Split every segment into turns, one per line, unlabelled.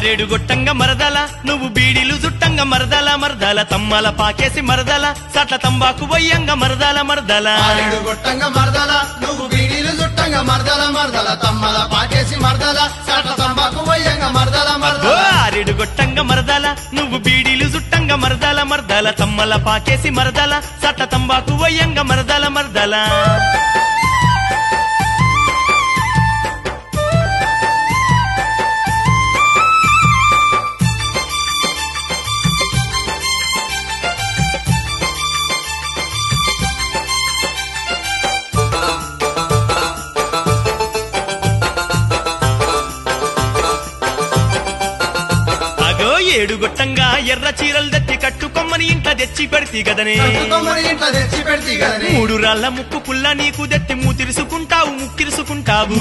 ఆరేడు గొట్టంగ మరదల నువ్వు బీడీలు జుట్టంగ మరదల మరదల తమ్మల పాకేసి మరదల సట్ల తంబాకు వయ్యంగ మరదల మరదల
ఆరేడు గొట్టంగ మరదల నువ్వు బీడీలు జుట్టంగ మరదల మరదల తమ్మల పాకేసి మరదల సట్ల తంబాకు వయ్యంగ మరదల మరదల
ఆరేడు గొట్టంగ మరదల నువ్వు బీడీలు జుట్టంగ మరదల మరదల తమ్మల పాకేసి మరదల సట్ల తంబాకు వయ్యంగ మరదల మరదల ఏడు గొట్టంగా ఎర్ర చీరలు తెచ్చి కట్టుకొమ్మని ఇంట తెచ్చి పెడితే గదనే మూడు రాళ్ల ముక్కు పుల్ల నీకు దెత్తి మూతిరుసుకుంటావు ముక్కిరుసుకుంటావు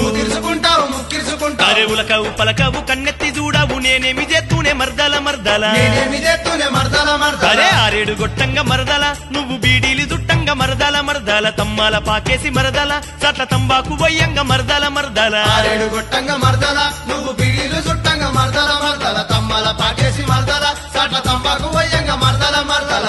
అరేవులకవు పలకవు కన్నెత్తి చూడవు నేనేమి చేస్తూనే మర్దల మర్దల అరే ఆరేడు గొట్టంగ మరదల నువ్వు బీడీలు జుట్టంగ మరదల మరదల తమ్మాల పాకేసి మరదల సట్ల తంబాకు వయ్యంగ మరదల మరదల
ఆరేడు గొట్టంగ మరదల నువ్వు బీడీలు జుట్టంగ మరదల మరదల తమ్మల పాకేసి మరదల సట్ల తంబాకు వయ్యంగ మరదల మరదల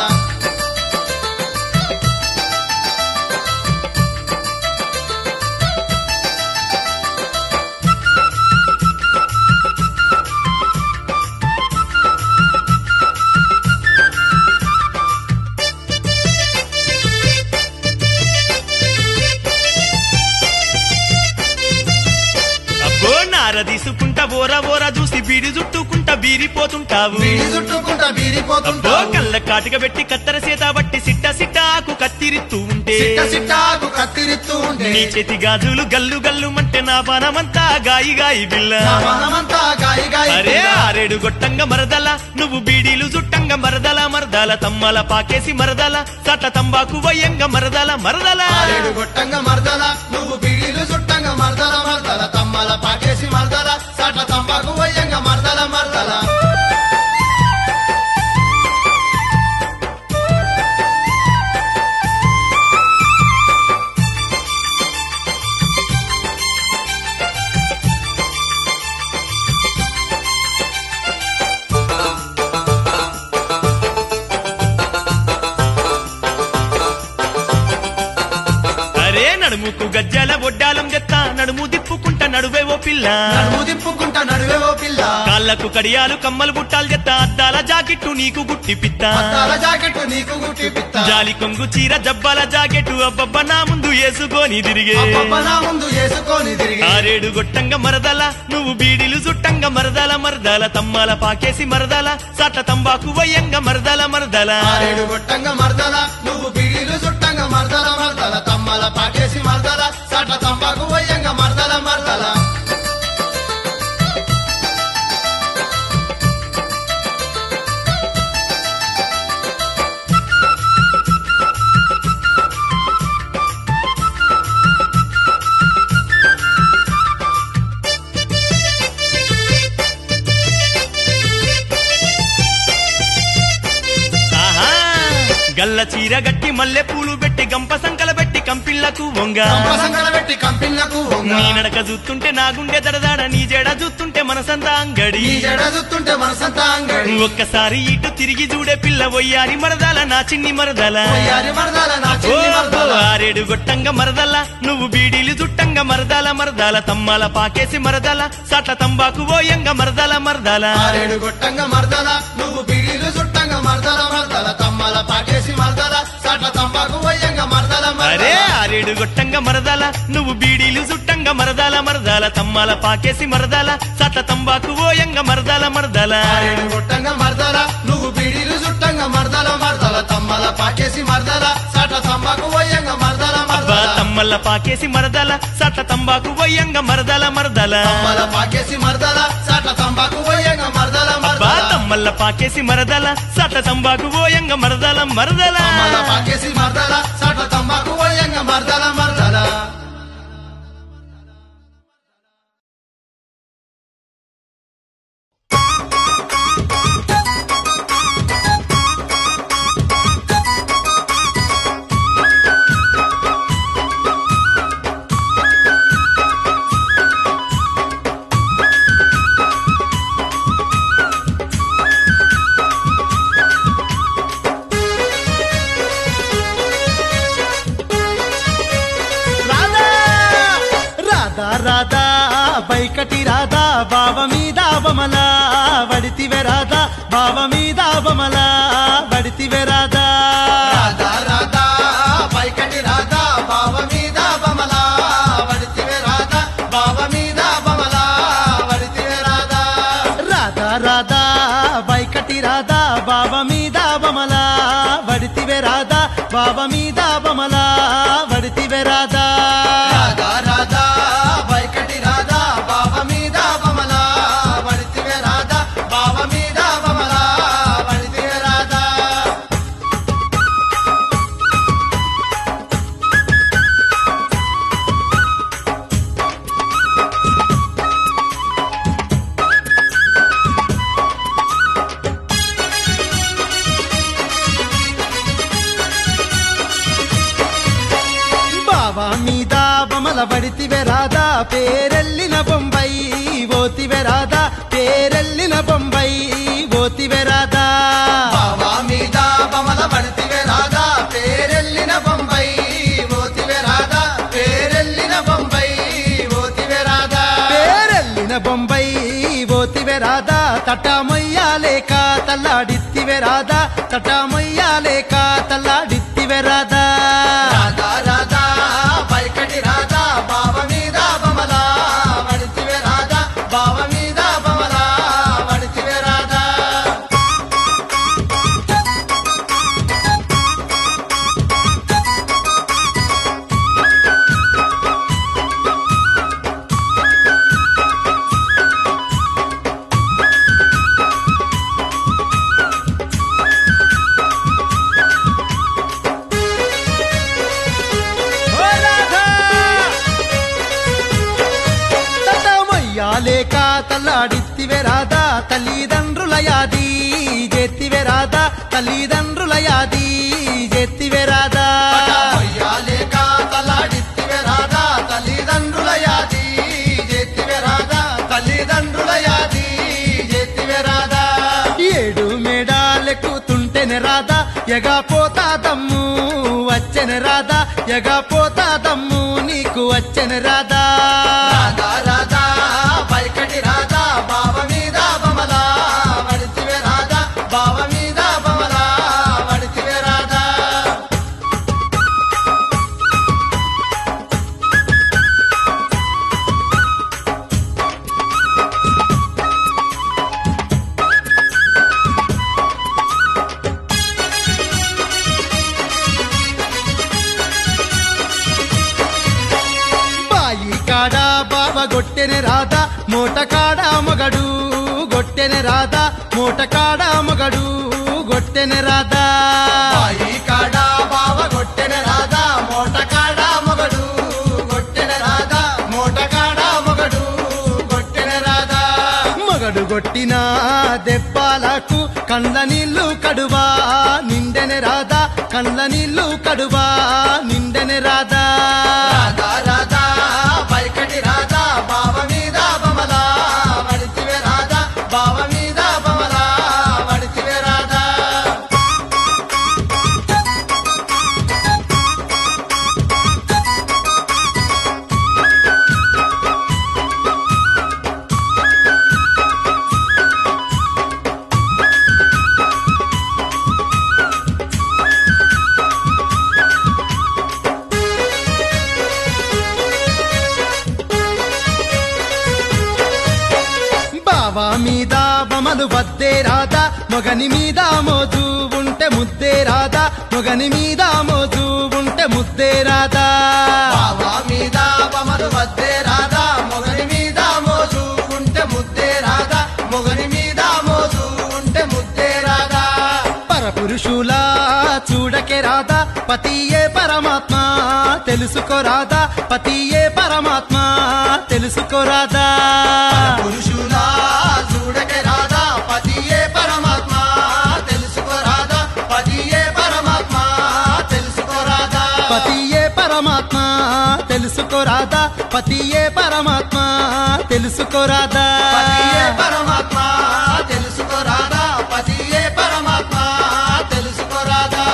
తీసుకుంటా ఓరా ఓరా చూసి బీడి చుట్టుకుంటా బీరిపోతుంటావు కళ్ళ కాటిక పెట్టి కత్తెర చేత బట్టి సిట్ట సిట్టాకు కత్తిరిత్తూ ఉంటే నీ చేతి గాజులు గల్లు గల్లు మంటే నా పానమంతా గాయి గాయి బిల్ల అరే ఆరేడు గొట్టంగ మరదల నువ్వు బీడీలు జుట్టంగ మరదల మరదల తమ్మల పాకేసి మరదల సట్ల తంబాకు వయ్యంగ మరదల మరదల
ఆరేడు గొట్టంగ మరదల నువ్వు బీడీలు జుట్టంగ మరదల మరదల తమ్మల పాకేసి మరదల సట్ల తంబాకు వయ్యంగ మరదల మరదల
నడుముకు గజ్జల ఒడ్డాలం చెత్త నడుము దిప్పుకుంటా నడువేవో పిల్ల కాళ్ళకు కడియాలు కమ్మలు బుట్టాలు చెత్త అద్దాల జాకెట్టు నీకు గుట్టి పిత్త జాలి కొంగు చీర జబ్బాల జాకెట్టు అబ్బబ్బ నా ముందు వేసుకొని తిరిగే ఆరేడు గొట్టంగ మరదల నువ్వు బీడీలు జుట్టంగ మరదల మరదల తమ్మల పాకేసి మరదల సట్ల తంబాకు వయ్యంగ మరదల మరదల
ఆరేడు గొట్టంగ మరదల నువ్వు బీడీలు జుట్టంగ మరదల మరదల తమ్మల పాకేసి మరదల సట్ల తంబాకు వయ్యంగ మరదల మరదల
గల్ల చీర గట్టి మల్లె పూలు పెట్టి గంప సంకల పెట్టి కంపిళ్లకు వంగ నీ నడక చూస్తుంటే నా గుండె దడదాడ నీ జడ చూస్తుంటే మనసంతా అంగడి ఒక్కసారి ఇటు తిరిగి చూడే పిల్ల వయ్యారి మరదల నా చిన్ని మరదల ఆరేడు గొట్టంగ మరదల నువ్వు బీడీలు జుట్టంగ మరదల మరదల తమ్మల పాకేసి మరదల సట్ల తంబాకు వయ్యంగ మరదల మరదల
ఆరేడు గొట్టంగ మరదల నువ్వు బీడీలు జుట్టంగ మరదల మరదల తమ్మల పాకేసి మరదల సట్ల తంబాకు వయ్యంగ మరదల
అరే ఆరేడు గొట్టంగ మరదల నువ్వు బీడీలు జుట్టంగ మరదల మరదల తమ్మల పాకేసి మరదల సట్ల తంబాకు వయ్యంగ మరదల మరదల
ఆరేడు గొట్టంగ మరదల నువ్వు బీడీలు జుట్టంగ మరదల మరదల తమ్మల పాకేసి మరదల సట్ల తంబాకు వయ్యంగ మరదల మరదల
తమ్మల పాకేసి మరదల సట్ల తంబాకు వయ్యంగ మరదల మరదల
తమ్మల పాకేసి మరదల సట్ల తంబాకు వయ్యంగ మరదల మరదల
తమ్మల పాకేసి మరదల సట్ల తంబాకు వయ్యంగ మరదల మరదల
తమ్మల పాకేసి మరదల సట్ల తంబాకు వయ్యంగ మరదల మరదల
రాధా బైకటి రాధా బావ మీద బమల వడితివే రాధా బావ మీద బమల వడితివే రాధా
రాధా రాధా పైకటి రాధా బావ మీద బమల వడితివే రాధా బావ మీద బమల వడితివే రాధా
రాధా రాధా బైకటి రాధా బావ మీద బమల వడితివే రాధా బావ మీద బమల వడితివే రాధా
రాధా రాధా పైకటి రాధా బావ మీద బమల వడితివే రాధా బావ మీద బమల వడితివే రాధా
బావ మీద బమల వడితివే రాధా పేరెల్లిన బొంబాయి ఓతివే రాధా పేరెల్లిన బొంబాయి ఓతివే రాధా
బావ మీద బమల వడితివే రాధా పేరెల్లిన బొంబాయి ఓతివే రాధా పేరెల్లిన బొంబాయి ఓతివే రాధా
పేరెల్లిన బొంబాయి ఓతివే రాధా తటమయ్యాలేక తల్లాడిత్తివే రాధా తటమయ్యాలేక తల్లాడిత్తివే రాధా
రాధా రాధా పైకటి రాధా బావ మీద బమల వడితివే రాధా బావ మీద బమల వడితివే రాధా
ఓ రాధా తటమయ్యాలేక తల్లాడిత్తివే రాధా తల్లిదండ్రుల యాది జెత్తివే రాధా తల్లిదండ్రుల యాది జెత్తివే రాధా
అయ్యాలేక తలాడిత్తివే రాధా తల్లిదండ్రుల యాది జెత్తివే రాధా తల్లిదండ్రుల యాది జెత్తివే రాధా
ఏడు మేడాలెక్కుతుంటేనే రాధా ఎగా పోతా దమ్ము వచ్చెన రాధా ఎగా పోతా దమ్ము నీకు వచ్చెన రాధా
రాధా రాధా పైకటి రాధా బావ మీద బమల వడితివే రాధా బావ మీద బమల వడితివే రాధా
బాయి కాడ బావ గొట్టెన రాధా మూట కాడ మొగడు గొట్టెన రాధా మూట కాడ మొగడు గొట్టెన రాధా
బాయి కాడ బావ గొట్టెన రాధా మోట కాడ మొగడు గొట్టెన రాధా మోట కాడ మొగడు గొట్టెన రాధా
మొగడు గొట్టిన దెబ్బలకు కండ్ల నీళ్లు కడువా నిండెన రాధా కండ్ల నీళ్లు కడువా నిండెన రాధా
రాధా రాధా పైకటి రాధా బావ మీద బమల వడితివే రాధా బావ మీద బమల వడితివే రాధా
బావ మీద బమలు వద్దే రాధా మొగని మీద మోజు ఉంటే ముద్దే రాధా మొగని మీద మోజు ఉంటే ముద్దే రాధా
బావ మీద బమలు వద్దే రాధా మొగని మీద మోజు ఉంటే ముద్దే రాధా మొగని మీద మోజు ఉంటే ముద్దే రాధా
పరపురుషులా చూడకే రాధా పతియే పరమాత్మ తెలుసుకో రాధా పతియే పరమాత్మ తెలుసుకో రాధా
పురుషులా చూడకే రాధా పతియే పరమాత్మ తెలుసుకో రాధా పతియే పరమాత్మ తెలుసుకో రాధా
పతియే పరమాత్మ తెలుసుకో రాధా పతియే పరమాత్మ తెలుసుకో రాధా
పతియే పరమాత్మ తెలుసుకో రాధా పతియే పరమాత్మ తెలుసుకో రాధా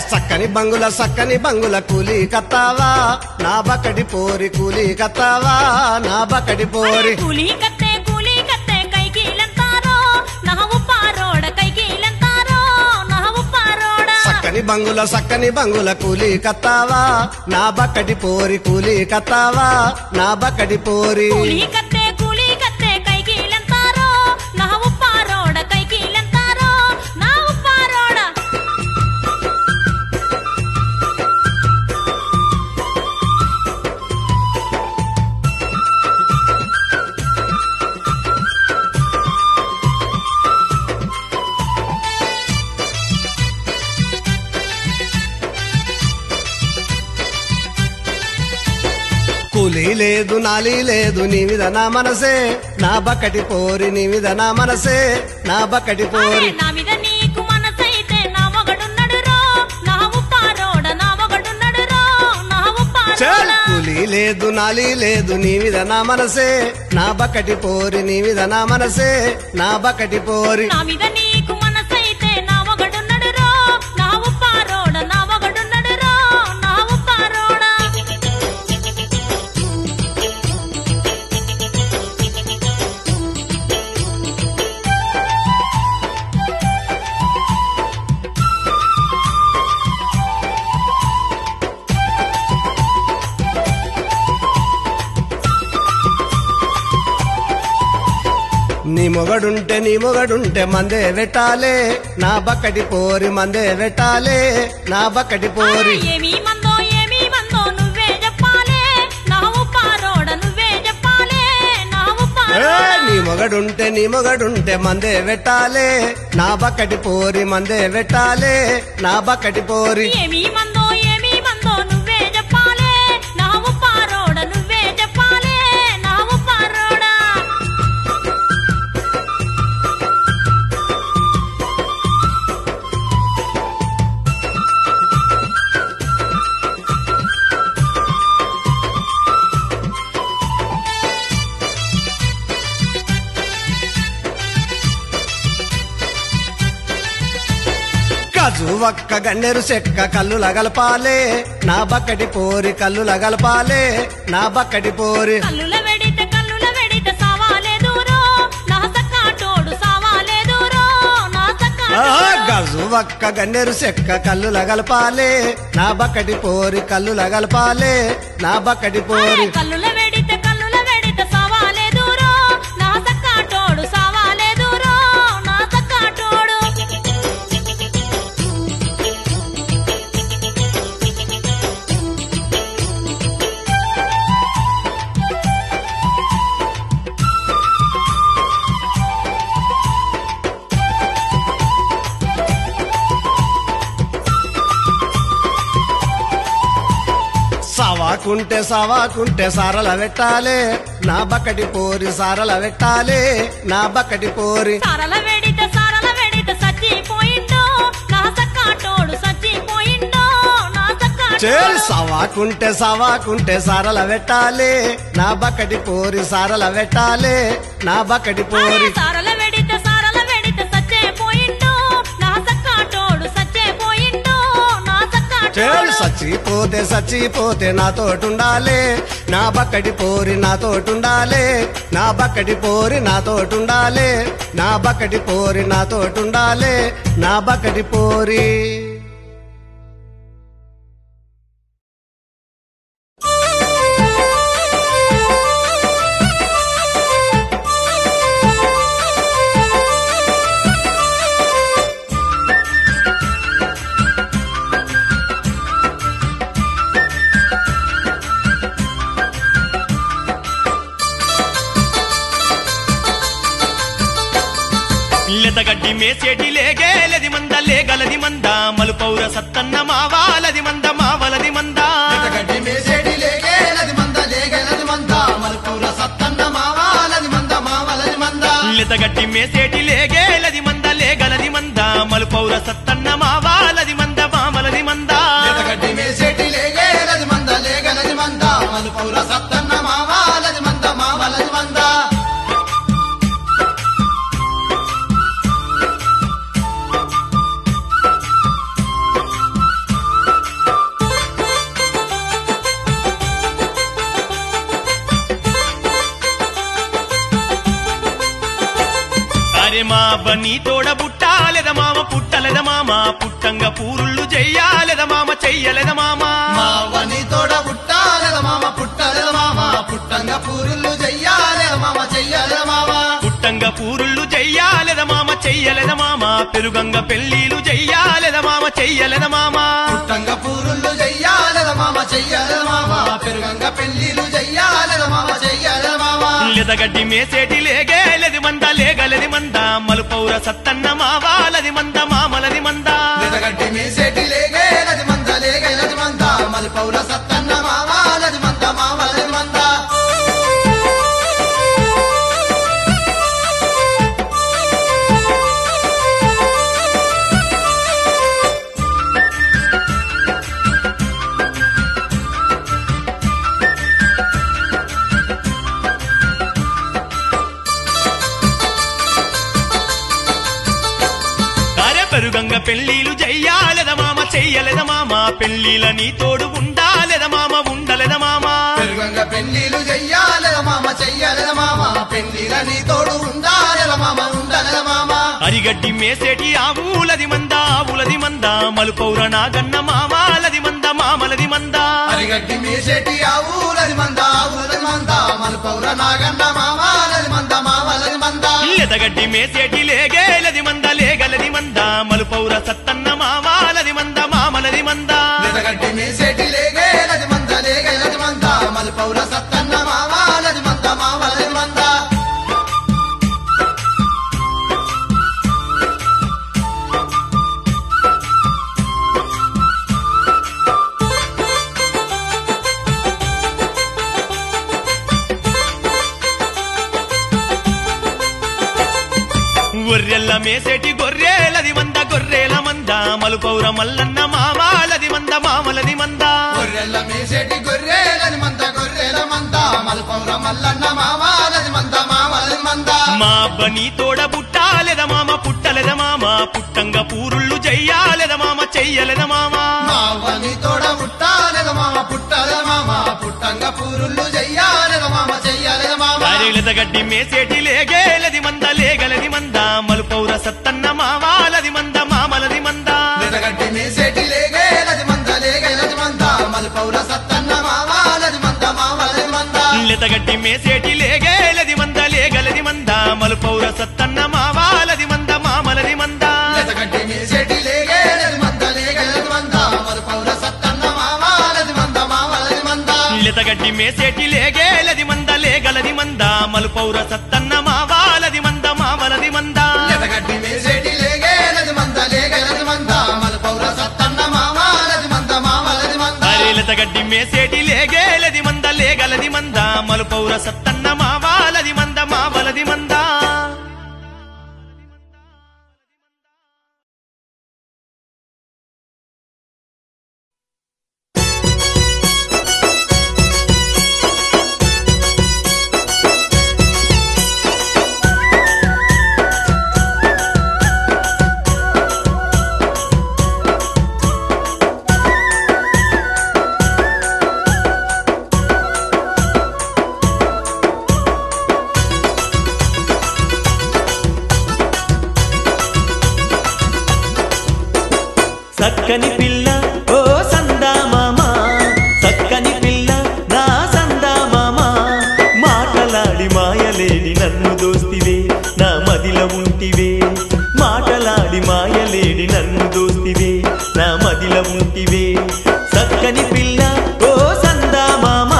సక్కని బంగుల కూలి కత్తావా నా బక్కడి పోరి కూలి కత్తావా నా బక్కడి పోరి
కూలి కత్తే కైకీలంతారో నా ఉప్పారోడ కైకీలంతారో నా ఉప్పారోడ
సక్కని బంగుల కూలి కత్తావా నా బక్కడి పోరి కూలి కత్తావా నా బక్కడి పోరి
కూలి కత్తే కైకీలంతారో నా ఉప్పారోడ కైకీలంతారో నా ఉప్పారోడ
కూలి లేదు నాలి లేదు నీ మీద నా మనసే నా బక్కటి పోరి నీ మీద నా మనసే నా బక్కటి పోరి
నా మీద నీకు మనసైతే నా మొగడున్నడు రో నా ఉప్పారోడ నా మొగడున్నడు రో నా ఉప్పారోడ
కూలి లేదు నాలి లేదు నీ మీద నా మనసే నా బక్కటి పోరి నీ మీద నా మనసే నా బక్కటి పోరి
నా మీద నీకు మనసైతే నా మొగడున్నడు రో నా ఉప్పారోడ నా మొగడున్నడు రో నా ఉప్పారోడ
నీ మొగడుంటే మందే వెట్టాలే నా బక్కటి పోరి మందే వెట్టాలే నా బక్కటి పోరి
ఏమీ మందో నువ్వే చెప్పాలే నా ఉప్పారోడ నువ్వే చెప్పాలే నా ఉప్పారోడ
నీ మొగడుంటే మందే వెట్టాలే నా బక్కటి పోరి మందే వెట్టాలే నా బక్కటి పోరి
ఏమీ మందో నువ్వే చెప్పాలే నా ఉప్పారోడ నువ్వే చెప్పాలే నా ఉప్పారోడ
కాజు ఒక్క గన్నేరు చెక్క కల్లుల గలపాలే నా బక్కటి పోరి కల్లుల గలపాలే నా బక్కటి పోరి
కల్లుల వెడిత సావాలే దూరో నా సక్కాటోడు సావాలే దూరో నా సక్కాటోడు
గజు ఒక్క గన్నేరు చెక్క కల్లుల గలపాలే నా బక్కటి పోరి కల్లుల గలపాలే నా బక్కటి పోరి
కల్లుల వెడిత సావాలే దూరో నా సక్కాటోడు సావాలే దూరో నా సక్కాటోడు
సావాకుంటే సారల వెట్టాలే నా బక్కటి పోరి సారల వెట్టాలే నా బక్కటి పోరి
సారల వెడిత సచ్చిపోయిందో నా సక్కాటోడు సచ్చిపోయిందో నా సక్కాటోడు
సావాకుంటే సారల వెట్టాలే నా బక్కటి పోరి సారల వెట్టాలే నా బక్కటి పోరి
సారల వెడిత సచ్చిపోయిందో నా సక్కాటోడు సచ్చిపోయిందో నా సక్కాటోడు
చచ్చిపోతే నాతోటుండాలే నా బక్కటి పోరి నాతోటుండాలే నా బక్కటి పోరి నాతోటుండాలే నా బక్కటి పోరి నాతోటుండాలే నా బక్కటి పోరి
లెతగడ్డి మేసేటి లేగేలది మంద లేగలది మంద మలుపౌర సత్తన్న మావాలది మంద మావలది మంద
గడ్డి మేసేడి లేగేలది మంద లేగేలది మంద మల్పూర సత్తన్న మావాలది మంద మావలది మంద
లెతగడ్డి మేసేటి లేగేలది మంద లేగలది మంద మలుపౌర సత్తన్న మావాలది మంద మామలది మంద
గడ్డి మేసేటి లేగేలది మంద లేగేలది మంద మల్పూర సత్తన్న మావాలది మంద మావలది మంద
మా బన్నీ తోడ బుట్టాలెద మామ పుట్టలెద మామ పుట్టంగ పూరుళ్ళు చెయ్యాలెద మామ చెయ్యలెద మామ
మావని తోడ పుట్టాలెద మామ పుట్టలెద మామ పుట్టంగ పూరుళ్ళు చెయ్యాలెద మామ చెయ్యాలెద మామ
పుట్టంగ పూరుళ్ళు చెయ్యాలెద మామ చెయ్యలెద మామ పెరుగంగ పెళ్లిలు చెయ్యాలెద మామ చెయ్యలెద మామ
పుట్టంగ పూరుళ్ళు చెయ్యాలెద మామ చెయ్యాలెద మామ పెరుగంగ పెళ్లిలు చెయ్యాలెద మామ చెయ్యాలెద మామ
లెదగడ్డి మేసేటి లేగేలది మంద లేగలది మంద మలుపౌర సత్తన్న మావాలది మంద మామలది మంద
లెదగడ్డి మేసేటి లేగేలది మంద లేగలది మంద మలుపౌర సత్తన్న మావాలది మంద మామలది మంద
పెరుగంగ పెళ్లిలు చెయ్యాలెద మామ చెయ్యలెద మామ పెళ్లిల నీ తోడు ఉండాలెద మామ ఉండలెద మామ
పెరుగంగ పెళ్లిలు చెయ్యాలెద మామ చెయ్యాలెద మామ పెళ్లిల నీ తోడు ఉండాలెద మామ ఉండలెద మామ
అరిగడ్డి మేసేటి ఆవులది మంద ఆవులది మంద మలుపౌర నాగన్న మామాలది మంద మామలది మంద
అరిగడ్డి మేసేటి ఆవులది మంద ఆవులది మంద మలుపౌర నాగన్న మామాలది మంద మామలది మంద
లెదగడ్డి మేసేటి లేగేలది మంద లేగలది మంద మలుపౌర సత్తన్న మామాలది మంద మామలది మంద
లెదగడ్డి మేసేటి లేగేలది మంద లేగలది మంద మలుపౌర సత్తన్న మామాలది మంద మామలది మంద
గొర్రెల్ల మేసేటి గొర్రెలది మంద గొర్రెల మంద మలుపౌర మల్లన్న మామాలది మంద మామలది మంద
గొర్రెల మేసేటి గొర్రెలని మంద గొర్రెల మంద మలుపౌర మల్లన్న మామాలది మంద మామలది మంద
మా బనీ తోడ బుట్టాలెద మామ పుట్టలెద మామ పుట్టంగ పూరుళ్ళు చెయ్యాలెద మామ చెయ్యలెద మామ
మావని తోడ పుట్టాలెద మామ పుట్టలెద మామ పుట్టంగ పూరుళ్ళు చెయ్యాలెద మామ చెయ్యాలెద మామ
లెదగడ్డి మేసేటి లేగేలది మంద లేగలది మంద మలుపౌర సత్తన్న మావాలది మంద మామలది మంద
లెదగడ్డి మేసేటి లేగేలది మంద లేగలది మంద మలుపౌర సత్తన్న మావాలది మంద మామలది మంద
లెదగడ్డి మేసేటి లేగేలది మంద లేగలది మంద మలుపౌర సత్తన్న మావాలది మంద మామలది మంద
లెదగడ్డి మేసేటి లేగేలది మంద లేగలది మంద మలుపౌర సత్తన్న మావాలది మంద మామలది మంద
లెదగడ్డి మేసేటి లేగేలది మంద లేగలది మంద మలుపౌర సత్తన్న మావాలది మంద మామలది మంద
లెదగడ్డి మేసేటి లేగేలది మంద లేగలది మంద మలుపౌర సత్తన్న మావాలది మంద మామలది మంద
లెదగడ్డి మేసేటి లేగేలది మంద లేగలది మంద మలుపౌర సత్తన్న మావాలది మంద మామలది మంద సక్కని పిల్ల ఓ సందా మామ సక్కని పిల్ల నా సందా మామ మాటలాడి మాయలేడి నన్ను దోస్తివే నా మదిలో ఉంటివే మాటలాడి మాయలేడి నన్ను దోస్తివే నా మదిలో ఉంటివే సక్కని పిల్ల ఓ సందా మామ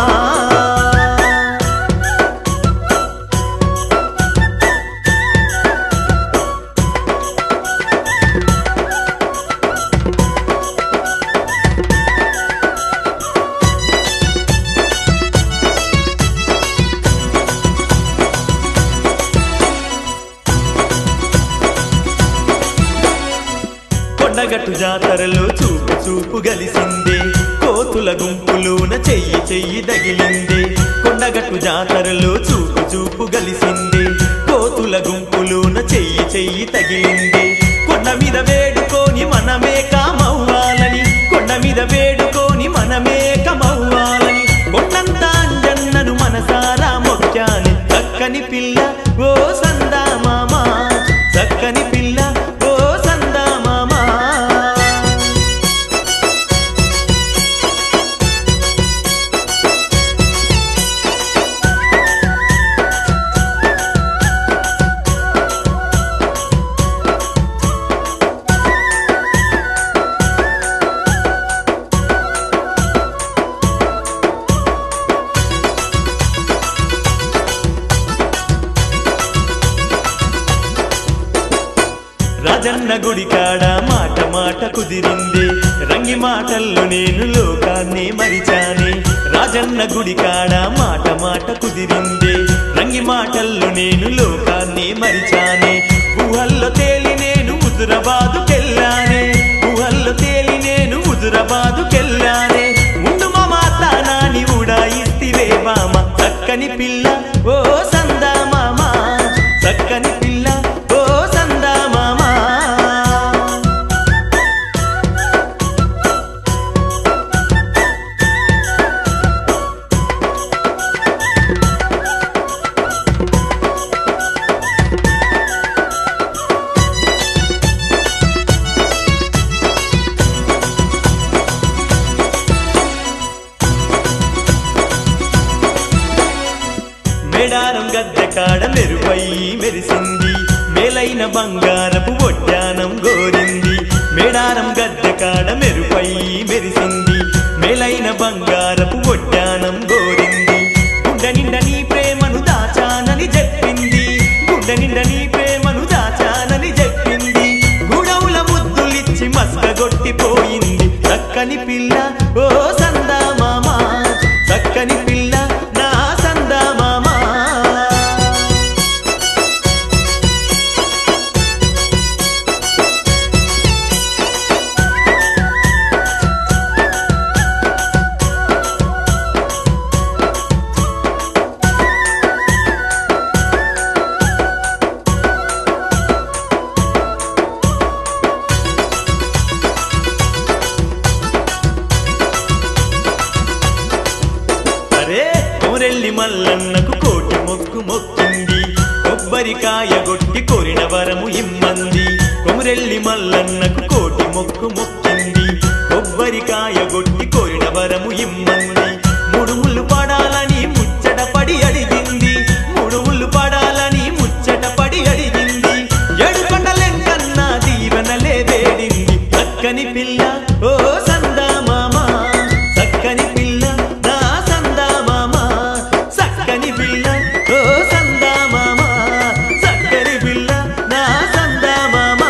కొండగట్టు జాతరలో చూపు చూపు గలిసిందే కోతుల గుంపులోన చెయ్యి చెయ్యి తగిలిందే కొండగట్టు జాతరలో చూపు చూపు గలిసిందే కోతుల గుంపులోన చెయ్యి చెయ్యి తగిలిందే కొండ మీద వేడుకోని మనమే కామవ్వాలని కొండ మీద వేడుకోని మనమే కమవ్వాలని కొండంత అంజన్నను మనసారా మొక్కాని చక్కని పిల్ల ఓ సందా మామ గుడి కాడ మాట మాట కుదిరిందే రంగి మాటల్లో నేను లోకాన్ని మరిచానే రాజన్న గుడి కాడ మాట మాట కుదిరిందే రంగి మాటల్లో నేను లోకాన్ని మరిచానే ఊహల్లో తేలి నేను హుజురాబాదుకెళ్ళానే ఊహల్లో తేలి నేను హుజురాబాదుకెళ్ళానే ముందు మా మాత నాని ఉడాయిస్తివే బామ చక్కని పిల్ల ఓ సందా మామ చక్కని పిల్ల ఓ సందా మామ మేడారం గద్దె కాడ మెరుపై మెరిసింది మేలైన బంగారపు వడ్డానం గోరింది మేడారం గద్దె కాడ మెరుపై మెరిసింది మేలైన బంగారపు వడ్డానం గోరింది గుడ్డ నిండా నీ ప్రేమను దాచానని చెప్పింది గుడ్డ నిండా నీ ప్రేమను దాచానని చెప్పింది గుడవుల ముద్దులిచ్చి మస్కగొట్టిపోయింది చక్కని పిల్ల ఓ సందా మామ చక్కని పిల్ల నా సందా మామ కొమరెల్లి మల్లన్నకు కోటి మొక్కు మొక్కింది కొబ్బరికాయ గొట్టి కోరిన వరము ఇమ్మంది కొమరెల్లి మల్లన్నకు కోటి మొక్కు మొక్కింది కొబ్బరికాయ గొట్టి కోరిన వరము ఇమ్మంది ముడుములు పడాలని ముచ్చట పడి అడిగింది ముడుములు పడాలని ముచ్చట పడి అడిగింది ఎడుకొండలెంకన్నా దీవెనలే వేడింది చక్కని పిల్ల ఓ సందా మామ చక్కని పిల్ల నా సందా మామ చక్కని పిల్ల ఓ సందా మామ చక్కని పిల్ల నా సందా మామ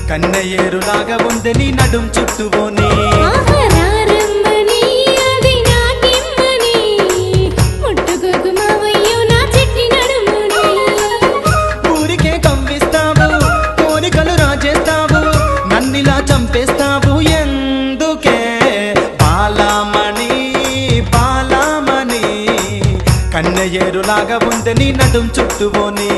కన్నయ్యేరులాగా ఉంది నీ నడుం చుట్టువోని ఊరికే కవ్విస్తావు కోరికలు రాజేస్తావు నన్నిలా చంపేస్తావు ఎందుకే బాలామణి బాలామణి కన్నయ్యేరులాగా ఉంది నీ నడుం చుట్టువోని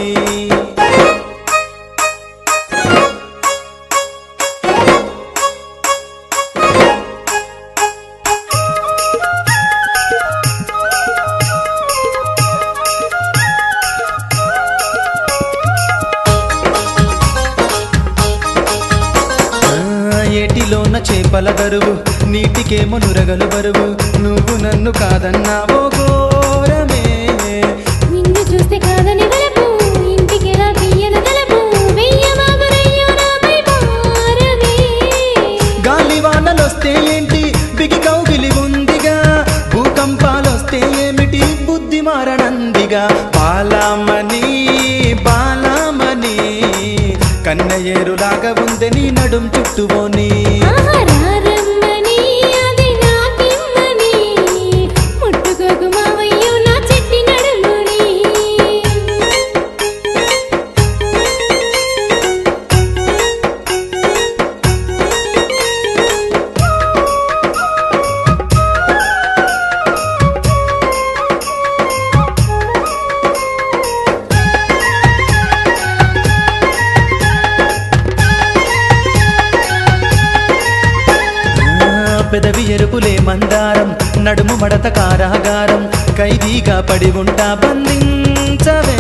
ఏటిలోన చేపల బరువు నీటికేమో నురగలు బరువు నువ్వు నన్ను కాదన్నావో ఘోరమే
నిన్ను చూస్తే కాదని వలపు ఇంటికెలా తీయన తలపు వెయ్యమాగరయ్యో నాపై భారమే
గాలివానలొస్తే ఏంటి బిగి కౌగిలి ఉందిగా భూకంపాలొస్తే ఏమిటి బుద్ధి మారనందిగా బాలామణి బాలామణి కన్నయ్యేరులాగా ఉంది నీ నడుం చుట్టువోని పెదవి ఎరుపులే మందారం నడుము మడత కారాగారం ఖైదీగా పడి ఉంటా బంధించవే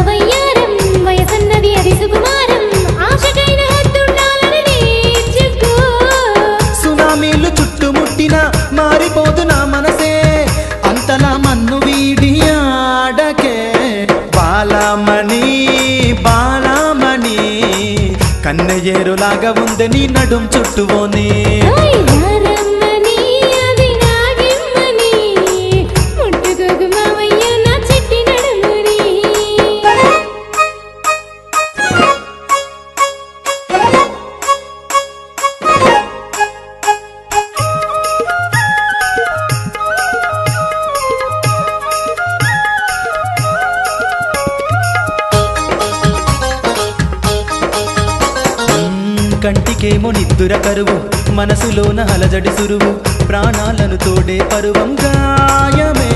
వయ్యారం వయసన్నది అది సుకుమారం ఆశకైన హద్దుండాలని నేర్చుకో
సునామీలు చుట్టుముట్టిన మారిపోదు నా మనసే అంతలా మన్ను వీడి ఆడకే బాలమణి బాలమణి కన్నెయేరులాగా ఉంది నీ నడుం చుట్టువోని
వయ్యారమ్మని అది నాగిమ్మని ముట్టుకోకు మావయ్య నా చిట్టి నడుముని
కంటికేమో నిద్దుర కరువు మనసులోన అలజడి సురువు ప్రాణాలను తోడే పరువం గాయమే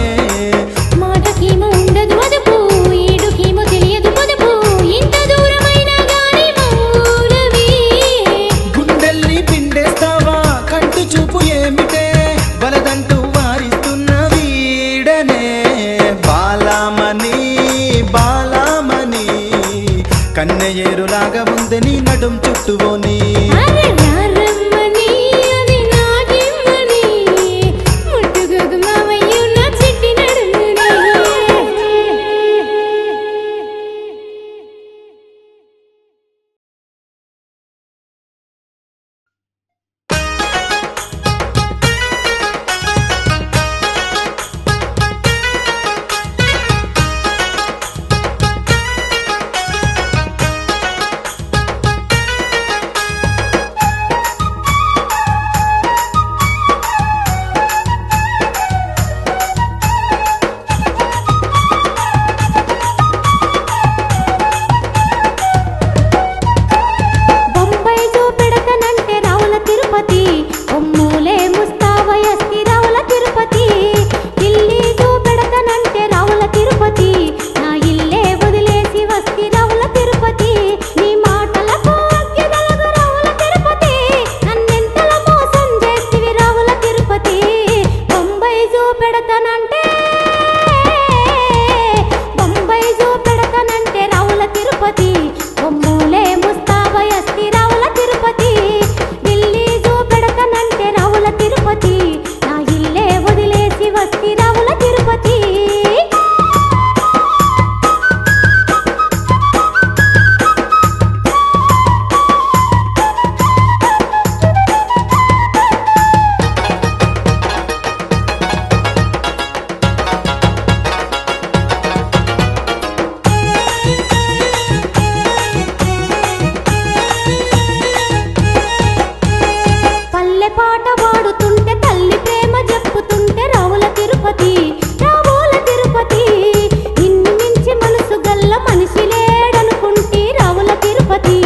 మాటకేమో ఉండదు అదుపు ఏడుకేమో తెలియదు పొదుపు ఇంత దూరమైనా గాని మౌనమే
గుండెల్ని పిండేస్తావా కంటి చూపు ఏమిటే వలదంటూ వారిస్తున్న వీడనే బాలమణి బాలమణి కన్నెయేరులాగా ఉంది నీ నడుం చుట్టువోని
అరే యారమ్మని అది నాగిమ్మని ముట్టుకోకు మావయ్య నా చిట్టి నడుముని బొంబాయి చూపెడతనంటే రావుల తిరుపతి ఒమ్మూలే ముస్తావయస్తి రావుల తిరుపతి ఢిల్లీ చూపెడతనంటే రావుల తిరుపతి నా ఇల్లే వదిలేసి వస్తి రావుల తిరుపతి నీ మాటలకు అగ్గిదలగు రావుల తిరుపతి నన్నెంతల మోసం చేస్తివి రావుల తిరుపతి బొంబాయి చూపెడతనంటే బొంబాయి చూపెడతనంటే రావుల తిరుపతి ఒమ్మూలే ముస్తావయస్తి రావుల తిరుపతి ఢిల్లీ చూపెడతనంటే రావుల తిరుపతి నా ఇల్లే వదిలేసి వస్తి రావుల తిరుపతి పల్లె పాట పాడుతుంటే తల్లి ప్రేమ చెప్పుతుంటే రావుల తిరుపతి రావుల తిరుపతి నిన్ను మించి మనసు గల్ల మనిషి లేడనుకుంటే రావుల తిరుపతి